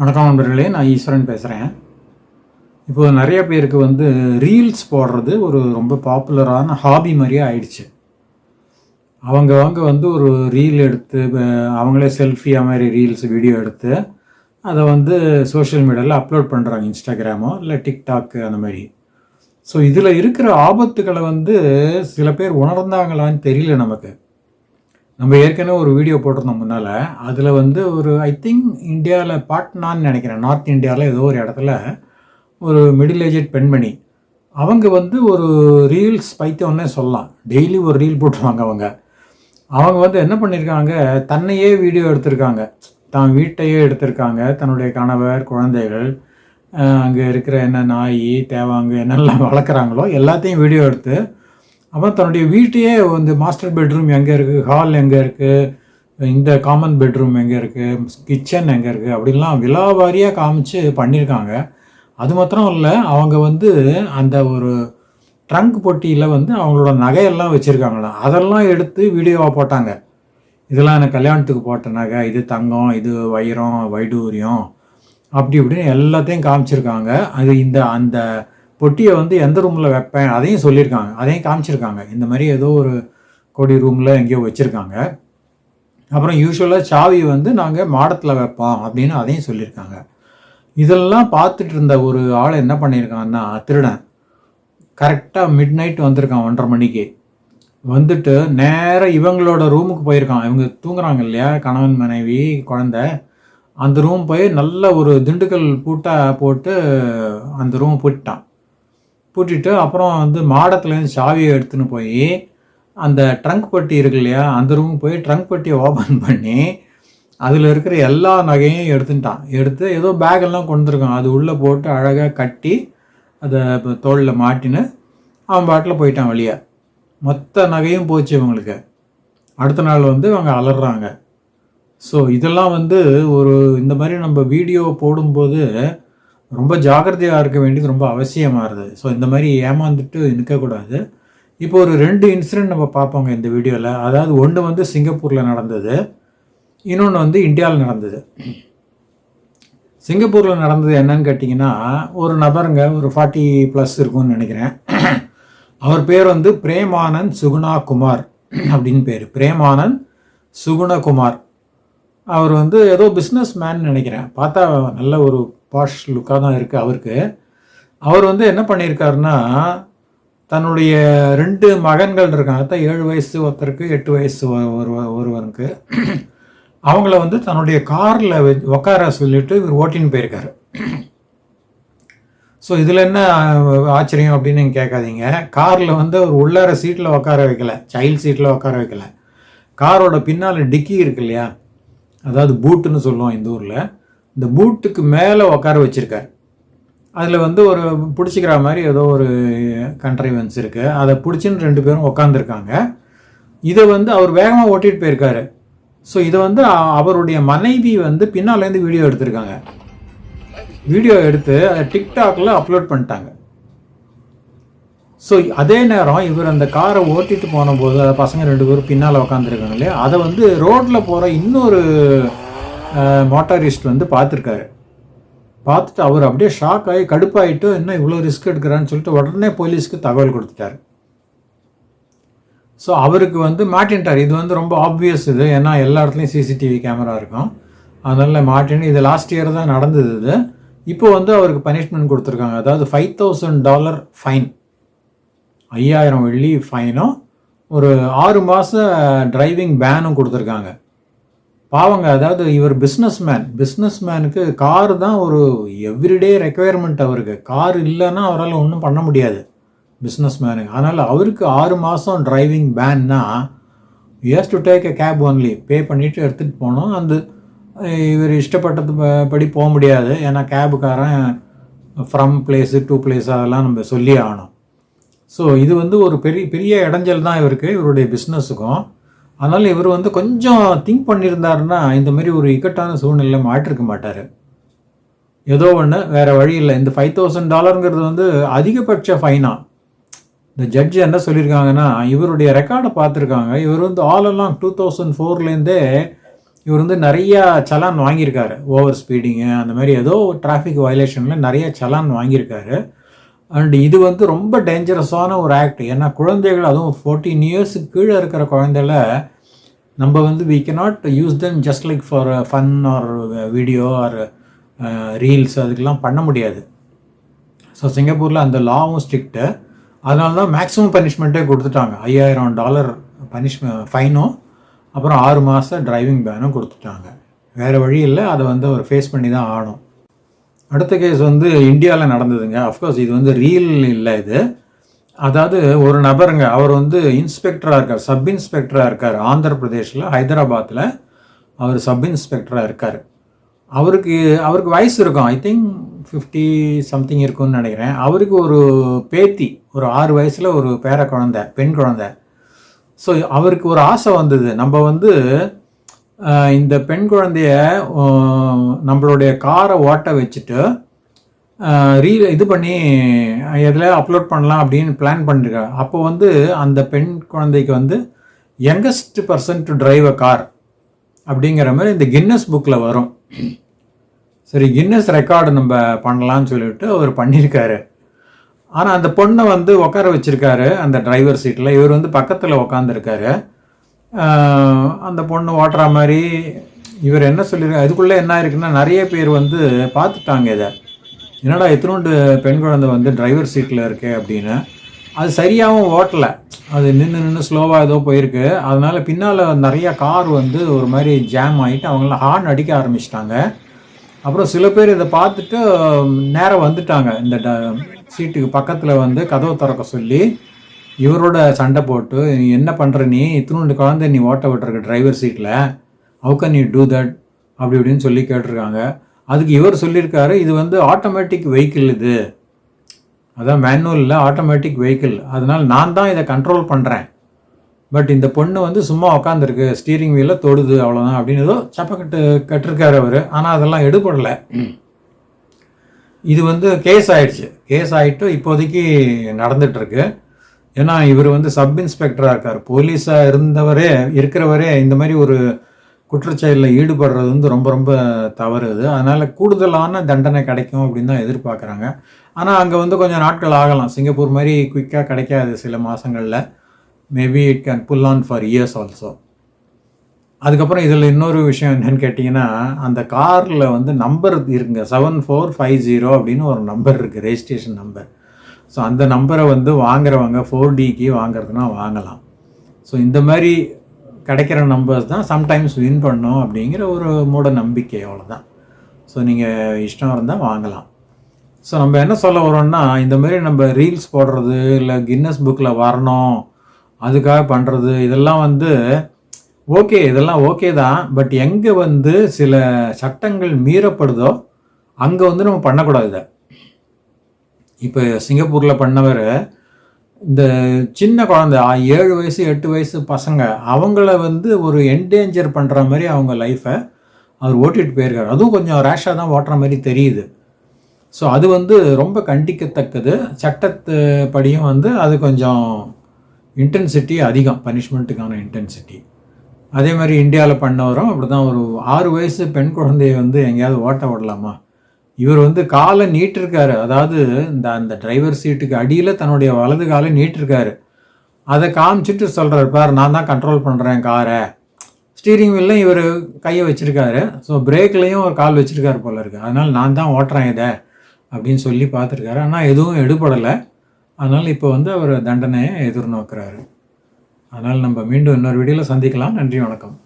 வணக்கம் நண்பர்களே, நான் ஈஸ்வரன் பேசுகிறேன். இப்போது நிறைய பேருக்கு ரீல்ஸ் போடுறது ஒரு ரொம்ப பாப்புலரான ஹாபி மாதிரியே ஆயிடுச்சு. அவங்க ஒரு ரீல் எடுத்து அவங்களே செல்ஃபியாக மாதிரி ரீல்ஸ் வீடியோ எடுத்து அதை சோஷியல் மீடியாவில் அப்லோட் பண்ணுறாங்க. இன்ஸ்டாகிராமோ இல்லை டிக்டாக்கு அந்த மாதிரி. ஸோ இதில் இருக்கிற ஆபத்துக்களை சில பேர் உணர்ந்தாங்களான்னு தெரியல நமக்கு. நம்ம ஏற்கனவே ஒரு வீடியோ போட்டிருந்தோம் முன்னால். அதில் ஒரு ஐ திங்க் இந்தியாவில் பாட்னான்னு நினைக்கிறேன், நார்த் இந்தியாவில் ஏதோ ஒரு இடத்துல ஒரு மிடில் ஏஜட் பெண்மணி அவங்க ஒரு ரீல்ஸ் பைத்தியம்னே சொல்லலாம். டெய்லி ஒரு ரீல் போட்டுருவாங்க. அவங்க என்ன பண்ணியிருக்காங்க, தன்னையே வீடியோ எடுத்திருக்காங்க, தான் வீட்டையே எடுத்திருக்காங்க, தன்னுடைய கணவர், குழந்தைகள், அங்கே இருக்கிற என்ன நாய் தேவாங்க என்னெல்லாம் வளர்க்குறாங்களோ எல்லாத்தையும் வீடியோ எடுத்து அப்புறம் தன்னுடைய வீட்டையே மாஸ்டர் பெட்ரூம் எங்கே இருக்குது, ஹால் எங்கே இருக்குது, இந்த காமன் பெட்ரூம் எங்கே இருக்குது, கிச்சன் எங்கே இருக்குது அப்படின்லாம் விலாவாரியாக காமிச்சு பண்ணியிருக்காங்க. அது மாத்திரம் இல்லை, அவங்க அந்த ஒரு ட்ரங்க் பொட்டியில் அவங்களோட நகையெல்லாம் வச்சுருக்காங்களாம். அதெல்லாம் எடுத்து வீடியோவாக போட்டாங்க. இதெல்லாம் எனக்கு கல்யாணத்துக்கு போட்ட நகை, இது தங்கம், இது வைரம், வைடூரியம், அப்படி இப்படின்னு எல்லாத்தையும் காமிச்சிருக்காங்க. அது அந்த பொட்டியை எந்த ரூமில் வைப்பேன் அதையும் சொல்லியிருக்காங்க, அதையும் காமிச்சிருக்காங்க. இந்த மாதிரி ஏதோ ஒரு கொடி ரூமில் எங்கேயோ வச்சுருக்காங்க. அப்புறம் யூஸ்வலாக சாவி நாங்கள் மாடத்தில் வைப்போம் அப்படின்னு அதையும் சொல்லியிருக்காங்க. இதெல்லாம் பார்த்துட்டு இருந்த ஒரு ஆள் என்ன பண்ணியிருக்காங்கன்னா, திருடன் கரெக்டாக மிட் நைட் வந்திருக்கான், 1:30 மணிக்கு வந்துட்டு நேராக இவங்களோட ரூமுக்கு போயிருக்கான். இவங்க தூங்குறாங்க இல்லையா, கணவன் மனைவி குழந்தை, அந்த ரூம் போய் நல்ல ஒரு திண்டுக்கல் பூட்டாக போட்டு அந்த ரூம் பூட்டிட்டு அப்புறம் மாடத்துலேருந்து சாவியை எடுத்துன்னு போய் அந்த ட்ரங்க் பெட்டி இருக்கு இல்லையா, அந்த ரூம் போய் ட்ரங்க் பெட்டியை ஓப்பன் பண்ணி அதில் இருக்கிற எல்லா நகையும் எடுத்து ஏதோ பேக்கெல்லாம் கொண்டுருக்கான். அது உள்ளே போட்டு அழகாக கட்டி அதை தோளில் மாட்டின்னு அவன் பாட்டில் போயிட்டான் வெளியே. மொத்த நகையும் போச்சு இவங்களுக்கு. அடுத்த நாள் அவங்க அலறாங்க. ஸோ இதெல்லாம் ஒரு இந்த மாதிரி நம்ம வீடியோ போடும்போது ரொம்ப ஜாக்கிரதையாக இருக்க வேண்டியது ரொம்ப அவசியமாக இருக்குது. ஸோ இந்த மாதிரி ஏமாந்துட்டு நிற்கக்கூடாது. இப்போ ஒரு 2 இன்சிடெண்ட் நம்ம பார்ப்போங்க இந்த வீடியோவில். அதாவது ஒன்று சிங்கப்பூரில் நடந்தது, இன்னொன்று இந்தியாவில் நடந்தது. சிங்கப்பூரில் நடந்தது என்னன்னு கேட்டிங்கன்னா, ஒரு நபருங்க, ஒரு 40+ இருக்கும்னு நினைக்கிறேன். அவர் பேர் பிரேமானந்த் சுகுணா குமார் அப்படின்னு பேர். பிரேமானந்த் சுகுணகுமார். அவர் ஏதோ பிஸ்னஸ் மேன் நினைக்கிறேன். பார்த்தா நல்ல ஒரு பாஷ் லுக்காக தான் இருக்குது அவருக்கு. அவர் என்ன பண்ணியிருக்காருன்னா, தன்னுடைய 2 மகன்கள் இருக்காங்க. தான் 7 வயசு ஒருத்தருக்கு, 8 வயசு ஒருவருக்கு. அவங்கள தன்னுடைய காரில் உட்கார சொல்லிட்டு இவர் ஓட்டின்னு போயிருக்காரு. ஸோ இதில் என்ன ஆச்சரியம் அப்படின்னு நீங்கள் கேட்காதீங்க. காரில் ஒரு உள்ளார சீட்டில் உட்கார வைக்கல, சைல்டு சீட்டில் உட்கார வைக்கல. காரோட பின்னால் டிக்கி இருக்கு இல்லையா, அதாவது பூட்டுன்னு சொல்லுவோம் இந்த ஊரில், இந்த பூட்டுக்கு மேலே உட்கார வச்சுருக்கார். அதில் ஒரு பிடிச்சிக்கிற மாதிரி ஏதோ ஒரு கண்ட்ரைவன்ஸ் இருக்குது. அதை பிடிச்சின்னு 2 பேரும் உட்காந்துருக்காங்க. இதை அவர் வேகமாக ஓட்டிகிட்டு போயிருக்காரு. ஸோ இதை அவருடைய மனைவி பின்னாலேருந்து வீடியோ எடுத்திருக்காங்க. வீடியோ எடுத்து அதை டிக்டாக்ல அப்லோட் பண்ணிட்டாங்க. ஸோ அதே நேரம் இவர் அந்த காரை ஓட்டிட்டு போன போது அதை பசங்க 2 பேரும் பின்னால் உட்காந்துருக்காங்க இல்லையா, அதை ரோட்டில் போகிற இன்னொரு மோட்டாரிஸ்ட் பார்த்துருக்காரு. பார்த்துட்டு அவர் அப்படியே ஷாக் ஆகி கடுப்பாயிட்டு, என்ன இவ்வளோ ரிஸ்க் எடுக்கிறான்னு சொல்லிட்டு உடனே போலீஸ்க்கு தகவல் கொடுத்துட்டார். ஸோ அவருக்கு மாட்டின்ட்டார். இது ரொம்ப ஆப்வியஸ் இது, ஏன்னா எல்லா இடத்துலையும் சிசிடிவி கேமரா இருக்கும். அதனால் மாட்டின்னு, இது லாஸ்ட் இயர் தான் நடந்தது இது. இப்போ அவருக்கு பனிஷ்மெண்ட் கொடுத்துருக்காங்க. அதாவது $5,000 ஃபைன், 5000 வெள்ளி ஃபைனும், ஒரு 6 மாதம் டிரைவிங் பேனும் கொடுத்துருக்காங்க. பாவங்க. அதாவது இவர் பிஸ்னஸ்மேனுக்கு கார் தான் ஒரு எவ்ரிடே ரெக்குயர்மெண்ட். அவருக்கு கார் இல்லைன்னா அவரால் ஒன்றும் பண்ண முடியாது பிஸ்னஸ்மேனுக்கு. அதனால் அவருக்கு 6 மாதம் டிரைவிங் பேன்னா use to take a cab only, pay பண்ணிவிட்டு எடுத்துகிட்டு போகணும். அந்த இவர் இஷ்டப்பட்டது படி போக முடியாது, ஏன்னா கேபுக்காரன் ஃப்ரம் பிளேஸு டு பிளேஸ் அதெல்லாம் நம்ம சொல்லி ஆகணும். ஸோ இது ஒரு பெரிய இடைஞ்சல் தான் இவருக்கு, இவருடைய பிஸ்னஸுக்கும். அதனால் இவர் கொஞ்சம் திங்க் பண்ணியிருந்தாருன்னா இந்த மாதிரி ஒரு இக்கட்டான சூழ்நிலை மாட்டிருக்க மாட்டார். ஏதோ ஒன்று வேறு வழி இல்லை. இந்த $5,000ங்கிறது அதிகபட்ச ஃபைனா. இந்த ஜட்ஜ் என்ன சொல்லியிருக்காங்கன்னா, இவருடைய ரெக்கார்டை பார்த்துருக்காங்க. இவர் ஆல் எல்லாம் 2004லேருந்தே இவர் வந்து நிறையா சலான் வாங்கியிருக்காரு. ஓவர் ஸ்பீடிங்கு அந்த மாதிரி ஏதோ டிராஃபிக் வயலேஷனில் நிறைய சலான் வாங்கியிருக்காரு. அண்ட் இது வந்து ரொம்ப டேஞ்சரஸான ஒரு ஆக்ட். ஏன்னா குழந்தைகள், அதுவும் 14 இயர்ஸுக்கு கீழே இருக்கிற குழந்தைகள நம்ம வந்து we cannot use them just like for fun or video R reels அதுக்கெல்லாம் பண்ண முடியாது. ஸோ சிங்கப்பூரில் அந்த லாவும் ஸ்ட்ரிக்ட்டு. அதனால தான் மேக்ஸிமம் பனிஷ்மெண்ட்டே கொடுத்துட்டாங்க. $5000 ஃபைனும் அப்புறம் 6 மாதம் டிரைவிங் பேனும் கொடுத்துட்டாங்க. வேறு வழி இல்லை, அதை வந்து அவர் ஃபேஸ் பண்ணி தான் ஆகணும். அடுத்த கேஸ் வந்து இந்தியாவில் நடந்ததுங்க. அஃப்கோர்ஸ் இது வந்து ரீல் இல்லை இது. அதாவது ஒரு நபருங்க, அவர் வந்து இன்ஸ்பெக்டராக இருக்கார், சப் இன்ஸ்பெக்டராக இருக்கார். ஆந்திர பிரதேஷில் ஹைதராபாத்தில் அவர் சப் இன்ஸ்பெக்டராக இருக்கார். அவருக்கு வயசு இருக்கும், ஐ திங்க் 50 சம்திங் இருக்குன்னு நினைக்கிறேன். அவருக்கு ஒரு பேத்தி, ஒரு 6 வயசில் ஒரு பேர குழந்தை, பெண் குழந்தை. ஸோ அவருக்கு ஒரு ஆசை வந்தது, நம்ம வந்து இந்த பெண் குழந்தைய நம்மளுடைய காரை ஓட்ட வச்சுட்டு இது பண்ணி எதில் அப்லோட் பண்ணலாம் அப்படின்னு பிளான் பண்ணிருக்காரு. அப்போ வந்து அந்த பெண் குழந்தைக்கு வந்து youngest person to drive a car அப்படிங்கிற மாதிரி இந்த கின்னஸ் புக்கில் வரும். சரி, கின்னஸ் ரெக்கார்டு நம்ம பண்ணலான்னு சொல்லிட்டு அவர் பண்ணியிருக்காரு. ஆனால் அந்த பொண்ணை வந்து உட்கார வச்சுருக்காரு அந்த டிரைவர் சீட்டில். இவர் வந்து பக்கத்தில் உட்காந்துருக்காரு. அந்த பொண்ணு ஓட்டுற மாதிரி இவர் என்ன சொல்லியிருக்காரு. அதுக்குள்ளே என்ன இருக்குன்னா, நிறைய பேர் வந்து பார்த்துட்டாங்க இதை, என்னடா எத்தனோண்டு பெண் குழந்தை வந்து டிரைவர் சீட்டில் இருக்கு அப்படின்னு. அது சரியாகவும் ஓட்டலை, அது நின்று ஸ்லோவாக ஏதோ போயிருக்கு. அதனால் பின்னால் நிறையா கார் வந்து ஒரு மாதிரி ஜாம் ஆகிட்டு அவங்களாம் ஹார்ன் அடிக்க ஆரம்பிச்சிட்டாங்க. அப்புறம் சில பேர் இதை பார்த்துட்டு நேராக வந்துட்டாங்க, இந்த சீட்டுக்கு பக்கத்தில் வந்து கதவை திறக்க சொல்லி இவரோட சண்டை போட்டு, நீ என்ன பண்ணுற, நீ இத்தனோண்டு குழந்தை நீ ஓட்ட விட்டுருக்க டிரைவர் சீட்டில், how can you do that அப்படி இப்படின்னு சொல்லி கேட்டிருக்காங்க. அதுக்கு இவர் சொல்லியிருக்காரு, இது வந்து ஆட்டோமேட்டிக் வெஹிக்கிள், இது அதான் மேனுவலில் ஆட்டோமேட்டிக் வெஹிக்கிள், அதனால் நான் தான் இதை கண்ட்ரோல் பண்ணுறேன். பட் இந்த பொண்ணு வந்து சும்மா உக்காந்துருக்கு, ஸ்டீரிங் வீலில் தொடுது, அவ்வளோதான் அப்படின்னு ஏதோ சப்பக்கட்டு கட்டிருக்காரு அவர். ஆனால் அதெல்லாம் எடுபடலை. இது வந்து கேஸ் ஆகிட்டு இப்போதைக்கு நடந்துகிட்ருக்கு. ஏன்னா இவர் வந்து சப் இன்ஸ்பெக்டராக இருக்கார். போலீஸாக இருக்கிறவரே இந்த மாதிரி ஒரு குற்றச்செயலில் ஈடுபடுறது வந்து ரொம்ப ரொம்ப தவறு அது. அதனால் கூடுதலான தண்டனை கிடைக்கும் அப்படின்னு தான் எதிர்பார்க்குறாங்க. ஆனால் அங்கே வந்து கொஞ்சம் நாட்கள் ஆகலாம். சிங்கப்பூர் மாதிரி குயிக்காக கிடைக்காது சில மாதங்களில். Maybe it can pull on for years also. அதுக்கப்புறம் இதில் இன்னொரு விஷயம் என்னென்னு கேட்டிங்கன்னா, அந்த காரில் வந்து நம்பர் இருக்குங்க, 7450 அப்படின்னு ஒரு நம்பர் இருக்குது, ரெஜிஸ்ட்ரேஷன் நம்பர். ஸோ அந்த நம்பரை வந்து வாங்குறவங்க 4Dக்கு வாங்குறதுனா வாங்கலாம். ஸோ இந்த மாதிரி கிடைக்கிற நம்பர்ஸ் தான் சம்டைம்ஸ் வின் பண்ணும் அப்படிங்கிற ஒரு மூட நம்பிக்கை, அவ்வளோதான். ஸோ நீங்கள் இஷ்டம் இருந்தால் வாங்கலாம். ஸோ நம்ம என்ன சொல்ல வரோம்னா, இந்த மாதிரி நம்ம ரீல்ஸ் போடுறது இல்லை கின்னஸ் புக்கில் வரணும் அதுக்காக பண்ணுறது, இதெல்லாம் வந்து ஓகே, இதெல்லாம் ஓகே தான். பட் எங்கே வந்து சில சட்டங்கள் மீறப்படுதோ அங்கே வந்து நம்ம பண்ணக்கூடாது இதை. இப்போ சிங்கப்பூரில் பண்ணவர், இந்த சின்ன குழந்தை 7 வயசு 8 வயசு பசங்க, அவங்கள வந்து ஒரு என்டேஞ்சர் பண்ணுற மாதிரி அவங்க லைஃப்பை அவர் ஓட்டிகிட்டு போயிருக்காரு. அதுவும் கொஞ்சம் ரேஷாக தான் ஓட்டுற மாதிரி தெரியுது. ஸோ அது வந்து ரொம்ப கண்டிக்கத்தக்கது. சட்டத்து படியும் வந்து அது கொஞ்சம் இன்டென்சிட்டி அதிகம், பனிஷ்மெண்ட்டுக்கான இன்டென்சிட்டி. அதே மாதிரி இந்தியாவில் பண்ணவரும் அப்படி தான். ஒரு 6 வயசு பெண் குழந்தைய வந்து எங்கேயாவது ஓட்ட விடலாமா? இவர் வந்து காலை நீட்டிருக்காரு, அதாவது அந்த டிரைவர் சீட்டுக்கு அடியில் தன்னுடைய வலது காலை நீட்டிருக்காரு. அதை காமிச்சிட்டு சொல்கிறார், பார் நான் தான் கண்ட்ரோல் பண்ணுறேன் காரை. ஸ்டீரிங் வீலில் இவர் கையை வச்சுருக்காரு, ஸோ பிரேக்லேயும் ஒரு கால் வச்சுருக்காரு போல இருக்குது. அதனால் நான் தான் ஓட்டுறேன் இதை அப்படின்னு சொல்லி பார்த்துருக்காரு. ஆனால் எதுவும் எடுபடலை. அதனால் இப்போ வந்து அவர் தண்டனையை எதிர்நோக்கிறாரு. அதனால் நம்ம மீண்டும் இன்னொரு வீடியோவில் சந்திக்கலாம். நன்றி, வணக்கம்.